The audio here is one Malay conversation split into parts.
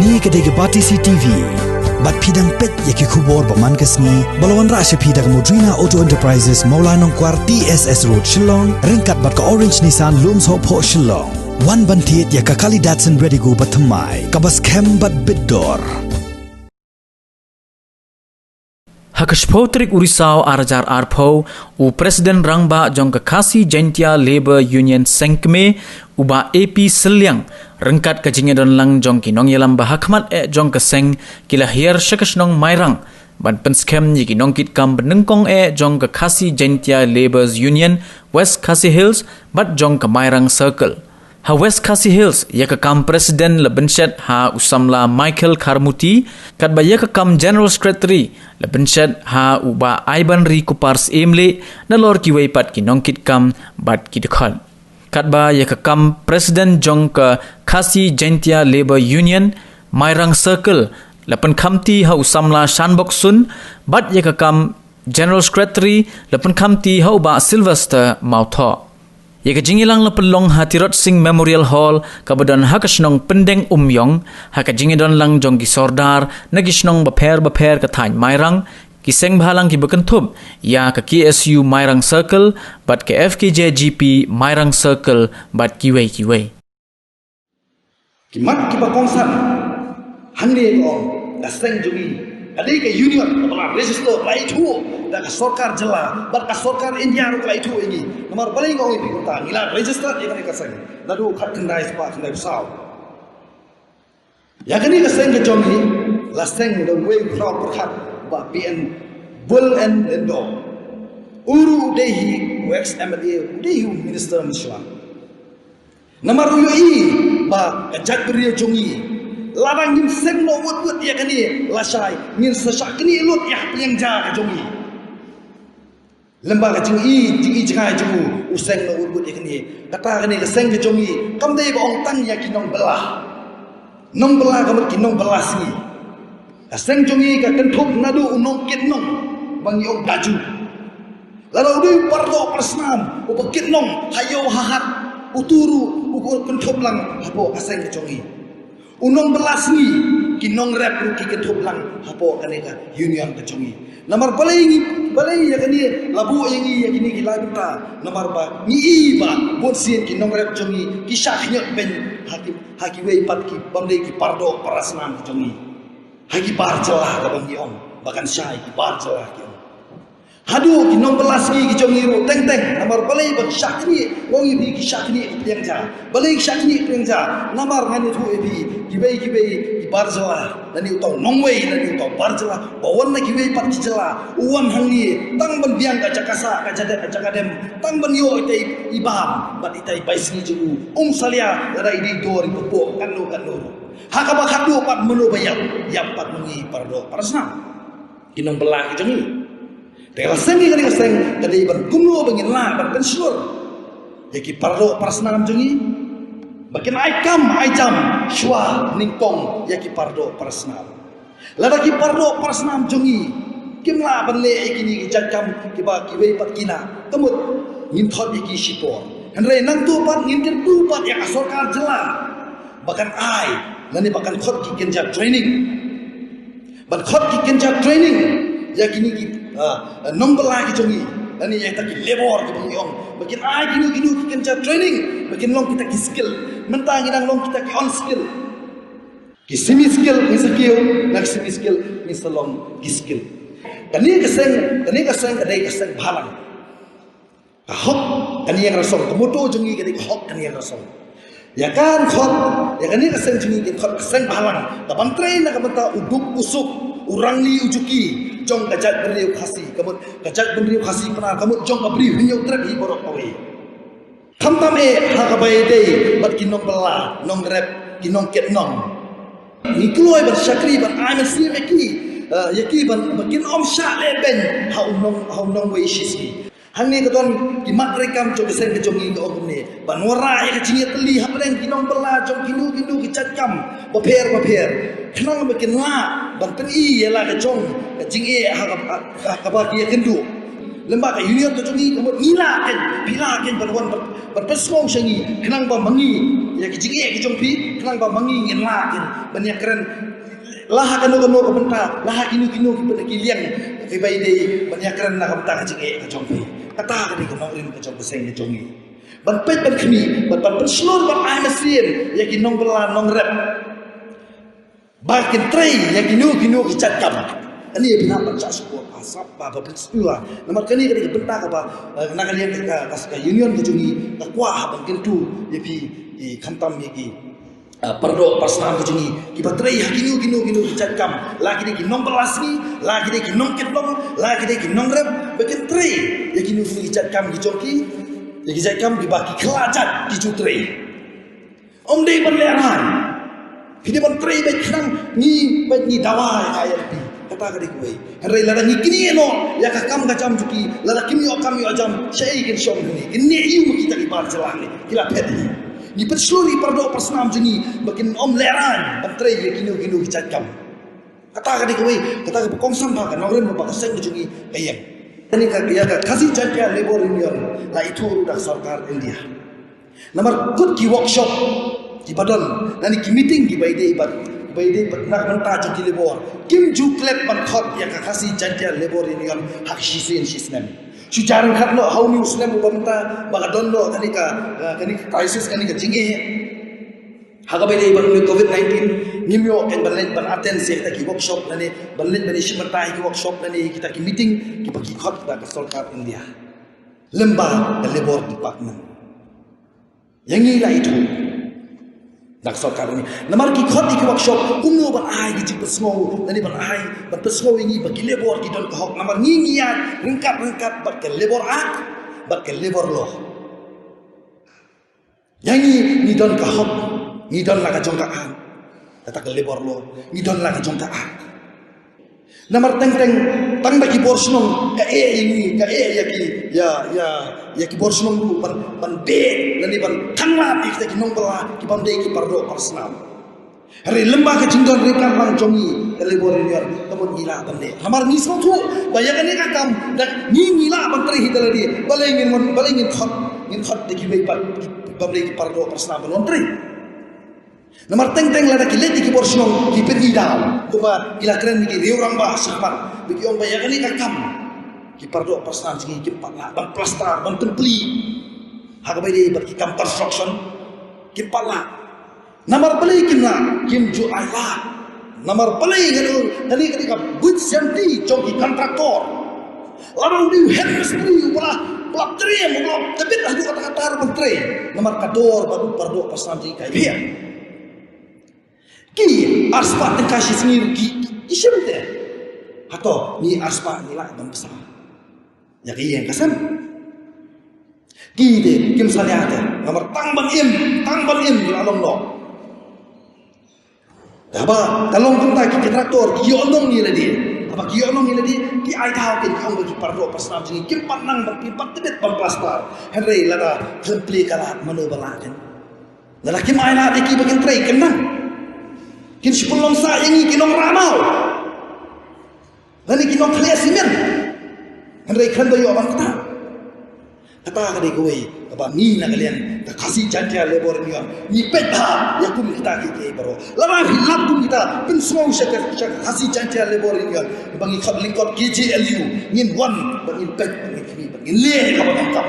Kani kedai Bati CTV. Bat pidang pet yaki kubor paman kesni. Balawan rasya pidang Modrina Auto Enterprises Maulanong Kwar TSS Road Shillong. Ringkat bat ka Orange Nissan Lums Hop Ho Shillong. Wan bantiet yaka kali Datsun ready go batamai. Kabas kem bat bidor. Hakashpotrik Urisau Arjar Arpo u Presiden Rangba jong Kekasi Jaintia Labour Union Sengkme uba AP Selyang rengkat kajingedon lang jong kinong yalam bahakmat jong keseng kilahir syakasnong mairang ban penskem yi kinong kitkam benengkong jong Kekasi Jaintia Labour Union West Khasi Hills bat jong ke Mairang Circle. Ha West Khasi Hills ya kam Presiden Lebensyat ha usamla Michael Karmuti kat ba ya kam General Secretary Lebensyat ha uba Aiban Ri Kupars Emle na lor kiwei pat kinongkit kam bat kidekhan kat ba ya kam Presiden jong ke Khasi Jaintia Labour Union Mairang Circle lepen kamti ha usamla Shanbok Sun bat ya kam General Secretary lepen kamti ha uba Sylvester Mautho. Yaka jingilang lepelong Hatirot Singh Memorial Hall kabadan hakasnong pendeng umyong haka jingidon lang jong gisordar nagisnong baper katany mairang kiseng bahalang ki bekentub ya ka KSU Mairang Circle bat ke FKJGP Mairang Circle bat kiwei kimat ki bakongsan hangne ko daseng jugi adi ke union apala register lai thu da ka sarkar jela bat ka sarkar India ro lai thu ini nomor paling ngong ipi kota ngila register ya kan kaseng ladu khat kendai spa kendai saw ya kan kaseng ke jongi laseng the way crowd perkhat ba PN bull and do uru dehi wax MLA dehi minister miswa nomor UI ba kajak beriyo jongi larang ngin seng no wut ya kani lasai ngin sesak kini lut ya yang ja ka jongi lembaga jingi jai jungu useng no wut ya kani kata kani ka seng ka jongi kam dei ba ong tang ya kinong belah nong belah kam kinong belah si ka seng jongi ka kenthuk nadu unong kit nong bangi ong daju lalu di pardo persnam upakit nong hayo hahat uturu ukur kenthuk lang hapo aseng ka jongi unong belas ni kinong rap ki ketup lang hapo kaneka union kecungi namar balai ya kani labu yang ya kini gila kita namar ba ni ba bon sien kinong rap cungi kisah nyot ben haki wei pat ki bamde ki pardo parasnam kecungi haki bar celah ka bang om bahkan syai ki bar celah ki hadu kinong belas ki cungi ro teng namar balai ba kisah ni wong ibi kisah ni yang ja balai kisah ni yang ja namar ngani thu ibi kibai barjawa dan utau nongwei dan utau barjawa bawan na kibai pat kijela uwan hangi tang ban biang ka jakasa ka jakadem tang ban yo itai ibam bat itai baisni jugu salia ada idi dor popo kanu hakaba khadu pat menu bayap yap pat mengi pardo parasna kinong belah kijemi tela sengi kali seng tadi ban kumno bangin la ban pensiur yaki pardo parasna jungi bakin ai jam shwa ningkong yaki pardo parasnam ladaki pardo parasnam jungi kimla banle ikini jakam kiba kiwei pat kina kamut ngin thot iki sipor henre nang tu pat ngin ken tu pat ya sarkar jela bahkan ai nani bahkan khot ki kenja training ban khot ki kenja training yakini ki nombala ki jungi nani ya taki labor ki bangyong bakin ai ginu ki kenja training bakin long kita ki skill mentang inang long kita ki on skill ki semi skill nak semi skill misalong ki skill kani kaseng kadai balang hok kani yang rasong kemuto jungi kadai hok kani yang rasong ya kan khot ya kani kaseng jungi ki khot kaseng balang tabang train nak menta uduk usuk urang li ujuki jong kajat beriu khasi kamut kajat beriu khasi pernah kamut jong beriu hinyau trek hi borok away Kamtam hakabai day bat kinong bela nong rap kinong ket nong ni kloy bat syakri bat amen slim yaki bat bakin om sha le ben hau nong wei shiski hanni katon kimat rekam jong sen ke jongi om ne banwara ya kecingit teli hapren kinong bela jong kinu kicat kam baper kenang bakin la ban pen i ya la ke jong kecing hakaba ki kendu lembaga union to jungi kamut ngilaken pilaken banwan berpesong sengi kenang ba mangi ya kijingi kijongpi kenang ba mangi ngilaken banyak keren lah kanu kanu kabenta lah kinu kiliang ibai dei banyak keren nak kabenta kijingi kijongpi kata kadi kamaurin kajong beseng kijongi ban pet ban khmi ban penslor ban ai masiem ya kinong belan nong rep bakin tray ya kinu kicat kam ani ya bina baca support asap ba bersua nomor kani kadi benta ka ba nak kalian ka union kijungi ka kuah ban kentu ya pi khantam ya ki perdo pasnam kijungi ki batrai ya kinu kicat kam lagi ni kinong belas ni lagi ni kinong ketlong lagi ni kinong rep bakin tray ya kinu kicat kam kijongi ya kicat kam di baki kelajat di jutray om dei ban leran Hidi ban tray baik kenang ni baik ni dawai ayat pi kata kadi kuai hari lada ni kini no ya kakam kacam juki lada kimi okam yo ajam syai kin syom ni ini iu kita di bar jelah ni kila pedi ni persluri pardo persnam jeni bakin om leran ban tray ya kinu kicat kam kata kadi kuai kata ke kongsam ba kan orang ba kaseng jungi ayam ini ya kasih jantia labor union la itu udah sarkar India nomor good ki workshop di badan nani ki meeting di baide nak benta jati labor kim juklet ban khot ya ka khasi jantia labor union hak shisin shisnem sujaran khatno hauni usnem banta bagadon do kani ka crisis kani ka jinge haga baide ban covid-19 nimyo ken ban attend se ta ki workshop nani ban shimata ki workshop nani kita ki meeting ki baki khot da ka sarkar India lembaga labor department yang ini lah itu dak sarkar ini namar ki khot ki workshop kumno ban ai ki jip pesmo nani ban ai ban pesmo ini bagi labor ki don kahok namar ngiat ringkat bat ke labor ak bat ke labor lo yang ini don kahok ni don la ka jongkaan kata ke labor lo ni don la ka jongkaan namar teng tang bagi borsnong ka ini ka ya ki borsnong bu ban be nani ban tangla kita ki nong bala ki ban de ki pardo personal hari lembah ke jingdon rekan lang jongi labor union kamun gila bande hamar ni so tu bayakan ni kakam dak ni gila ban tri hitala di balengin khot de ki be pat ban de ki pardo personal ban tri nomor teng lada ki leti ki borsnong ki pedi daw kuba ila keren ki riurang ba sahabat bagi om bayakan ni kakam ki pardo personal sigi ki patla ban plastar ban templi hak bai di bagi kam construction ki patla nomor beli kimna kim ju ala nomor beli ngani ketika good safety jogi kontraktor lalu di head mistri wala pelaptri mo tebit adu kata-kata menteri nomor kador baru pardo personal sigi kai dia ki arspa tengkashi sendiri ki isyamte atau ni arspa ni lah ban besar ya ki yang kasam ki de kim saliate nomor tang ban im di along lo apa kalong kunta ki traktor ki onong ni ladi apa ki onong ni ladi ki ai tau ki ong ki pardo pasam ji kim panang ban pi pat tebet ban plastar henry lada templi kala manu balaken lada kim ai la de ki bakin tray kenang kin sepuluh sa ini kinong ramau lani kinong klia simen henry kan bayo abang kata kadi kowe apa ni na kalian ka kasih jantia labor ni peta ya kum kita ki baro lama hilap kum kita pin semua syakar kasih jantia labor ni bagi khab lingkot KJLU ngin wan bagi pet bagi le ka bangkam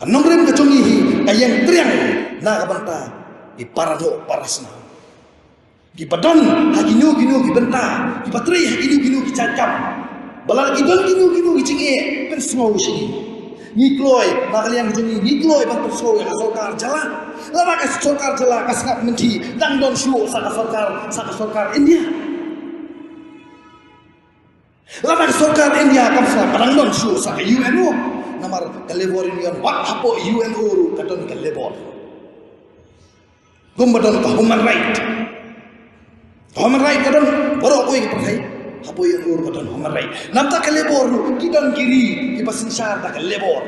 anong rem ka chongi hi ayang triang na ka banta di parado parasna di badan haginu ki benta di bateri haginu ki cacam balal idon ginu ki cinge pen semua usi ni kloy nakal yang jungi ni kloy bang perso yang sarkar jalan lama ka sarkar jalan ka sangat menti dang don shu sa sarkar India lama ka sarkar India kam sa dang don shu sa UNO namar ka labor union wat hapo UNO ru ka don ka labor gumbadan ka human right kadon baro ko iki percaya hapo yung ur kadon human right namta ka labor kidon kiri ki pasin syar ta ka labor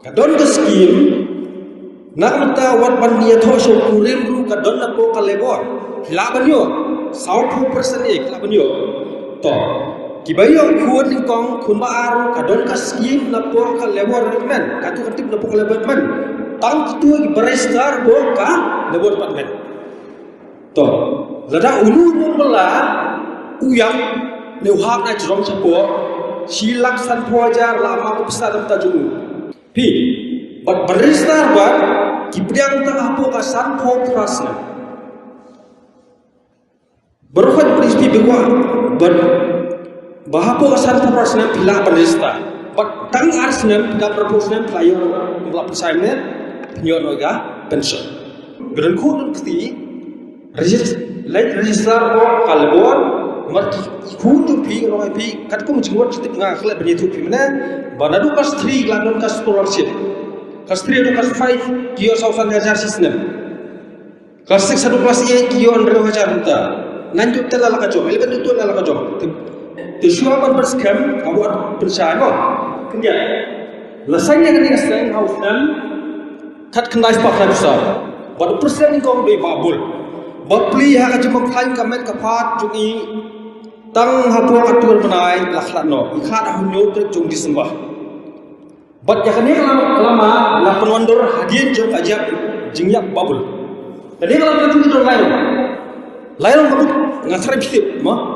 kadon ka scheme nakluta wat bandia thosho kurim ru kadon na po ka labor laban yo 60% ek laban yo to kibayong kun ning kong kun maaru kadon ka skim na po ka level men katu katip na po ka level men tang itu berestar bo ka level men to lada ulu mo mala uyang neu hak na jrom chapo silak san pojar lama ko pesan ta jungu pi bat berestar ba kibriang ta apo ka san po prasna berfat prinsip bewa bat bahapo kasan prasna pila panesta but tang arsna da proposal player mula pesaimnya penyon oga pension beran ko dun kti register ko kalbon mar ku tu pi ro pi kat ko mjingwat kti nga khle bani tu pi mena banadu kas 3 gladon kas scholarship kas 3 do kas 5 kiyo sausan hajar system kas 6 adu kas 8 kiyo 100,000 ruta nanjut tela la ka jom 11 tu la ka jom Joshua man berskam awak percaya kok kemudian lasanya kan yang sering house dan kat kendai pakai besar pada persen kau dari babul bapli hak cuma kain kamet kapat jungi tang hapu atur menai laklat no ikat ahunyo terjung disembah bat yakni lama la penwandor hadian jong ajak jingyak babul jadi kalau kita tidur lain kabut ngasar bitip mah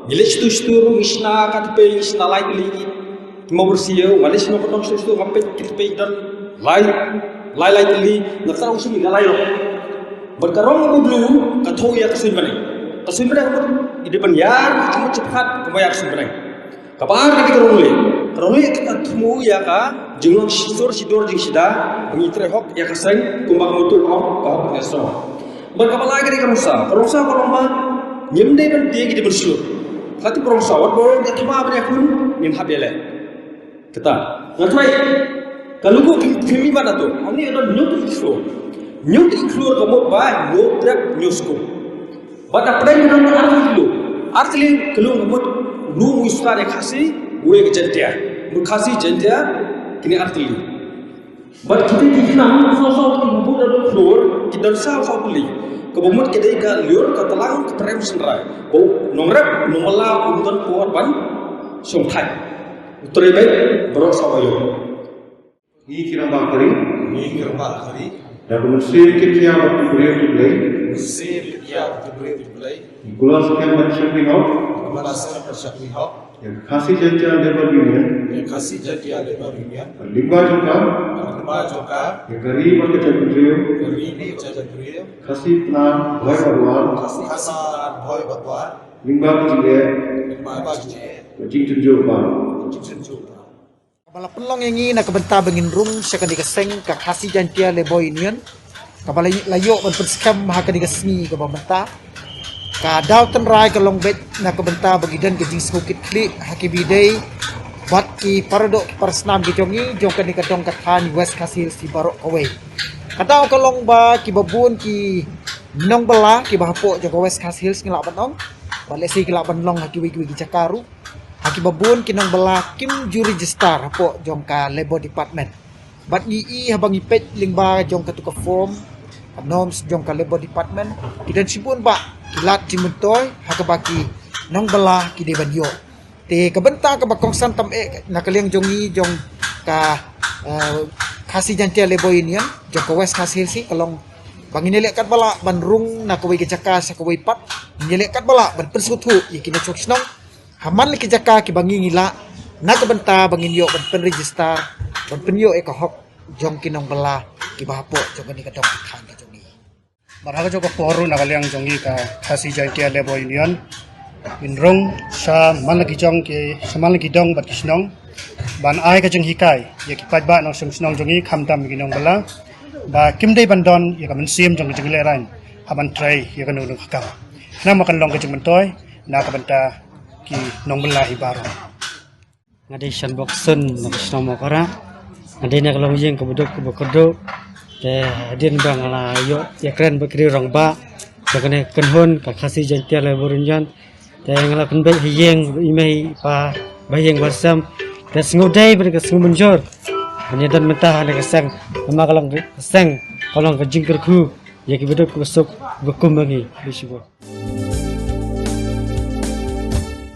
Milis tu sturu misna kat pe misna lai li mau bersih malis no potong sturu ngape kit pe dan lai li ngasar usi galai lo berkarong ko blu katho ya kasin bane ko di depan ya cuma cepat kebayar sebenarnya kapar ni karong le katmu ya ka jinglong sidor jing sida mengitre hok ya kaseng kumbang mutul hok ka ngeso berkapal lagi di kamusa korongsa nyemde ban tiegi di bersih Kati perong sawat bolong dia thama bani akun nin habele kita ngatrai kalau ko fimi bana to ani ada nyut ikhlur kamu ba nyut trap nyusko bata prem nan artli kelu ngamut lu muskare khasi gue kejentia mukhasi jentia kini artli bat kita dikna so ibu dan flor kita sa beli kebumut kedai ka liur ka telang ka prem senrai ko nongrep nomala unton puat ban somthai utore bai bro sawayo ni kiramba kari da kumsir kitya waktu beliau tu play gulas kan macam ni ho yang khasi janja labor union limba joka yang gari pakai jadriyo khasi plan boy batwa limba kije jing tunjuk ba Kapala pelong yang ini nak benta bengin rung sekan dikaseng ke khasi jantia labor union kapala layo berperskam hak dikasmi ke benta ka dauten rai ke long bet nak benta bagidan ke jing skukit klik hakibidei bat ki parado persnam ki jongi jongkan dikatong kathan west kasil si barok away kadau ke long ba ki babun ki nong bela ki bahpo joko west kasil ngilak banong balik si ngilak banong hakiwi ki jakaru Haki babun kinong bela kim juri register hapo jongka labor department. Bat ni habang ipet lingba jongka tuka form noms jongka labor department kidan sibun ba kilat timuntoy hakabaki nong bela ki debanyo. Te kabenta ka bakong santam nakaliang jongi jong ka khasi jantia labor union jongka west kasil si kalong banginelekat bala banrung nakawai kejaka sakawai pat inelekat bala ban persutu ikina choksnong Haman liki jaka ki bangi ngila nak benta bangin yo ban register ban penyo hok jong kinong bela ki bahapo jong ni kadong kan ka jongi Maraga joko foru nakaliang jongi ka khasi jantia labor union inrong sa man lagi jong ki saman lagi dong bat kisnong ban ai ka jong hikai ya ki ba nong sungsnong jongi khamdam ginong bela ba kimdei bandon ya ka mensim jong jong leran haban trai ya ka nung khakam na makan long ka jong mentoy na ka benta ki nong bela ibaro ngadi shan boxen nakisno mokara ngadi nak long jeng kebuduk kebukudu te hadin bang la yo ya keren bakri rong ba jakane kenhon ka khasi jantia labor union te ngala kan ba hiyeng imei pa bayeng warsam te sngodai ber ka sngmunjor hanya dan mentah ada kesang makalang kesang kolong ka jingker ku ya ki buduk kusuk bukum bangi bisibo